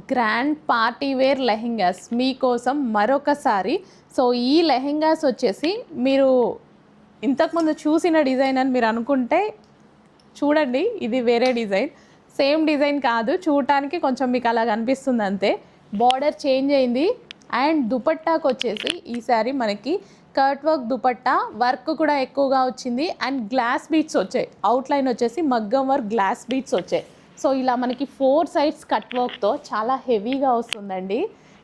Grand party wear lehengas మీకోసం మరొకసారి. So ఈ లెహెంగాస్ వచ్చేసి మీరు ఇంతకుముందు చూసిన డిజైన్ అని మీరు అనుకుంటే చూడండి, ఇది వేరే డిజైన్. సేమ్ డిజైన్ కాదు, చూడటానికి కొంచెం మీకు అలా కనిపిస్తుంది అంతే. బార్డర్ చేంజ్ అయింది. అండ్ దుపట్టాకు వచ్చేసి ఈసారి మనకి కర్ట్ వర్క్ దుపట్టా, వర్క్ కూడా ఎక్కువగా వచ్చింది. అండ్ గ్లాస్ బీట్స్ వచ్చాయి. అవుట్లైన్ వచ్చేసి మగ్గం వర్క్ గ్లాస్ బీట్స్ వచ్చాయి. సో ఇలా మనకి 4 సైడ్స్ కట్ వర్క్తో చాలా హెవీగా వస్తుందండి.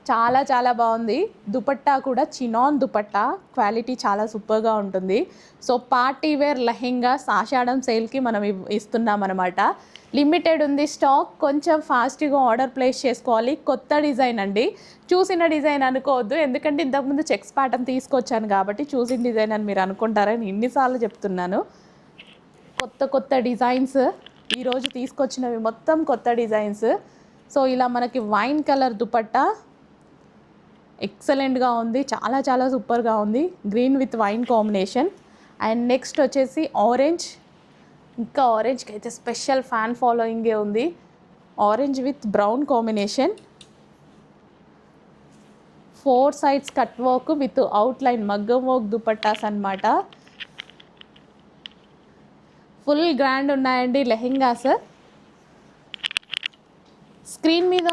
చాలా చాలా బాగుంది. దుపట్టా కూడా చినాన్ దుపట్టా, క్వాలిటీ చాలా సూపర్గా ఉంటుంది. సో పార్టీ వేర్ లెహెంగాస్ ఆషాఢం సేల్కి మనం ఇస్తున్నాం అనమాట. లిమిటెడ్ ఉంది స్టాక్, కొంచెం ఫాస్ట్గా ఆర్డర్ ప్లేస్ చేసుకోవాలి. కొత్త డిజైన్ అండి, చూసిన డిజైన్ అనుకోవద్దు. ఎందుకంటే ఇంతకుముందు చెక్స్ ప్యాటర్న్ తీసుకొచ్చాను కాబట్టి చూసిన డిజైన్ అని మీరు అనుకుంటారని ఇన్నిసార్లు చెప్తున్నాను. కొత్త కొత్త డిజైన్స్ ఈరోజు తీసుకొచ్చినవి మొత్తం కొత్త డిజైన్స్. సో ఇలా మనకి వైన్ కలర్ దుపట్టా ఎక్సలెంట్గా ఉంది, చాలా చాలా సూపర్గా ఉంది. Green with wine combination. And next వచ్చేసి ఆరెంజ్. ఇంకా ఆరెంజ్కి అయితే స్పెషల్ ఫ్యాన్ ఫాలోయింగే ఉంది. Orange with brown combination. 4 sides cut work with outline మగ్గం వర్క్ దుపట్టాస్ అన్నమాట. ఫుల్ గ్రాండ్ ఉన్నాయండి లెహెంగాస్. స్క్రీన్ మీద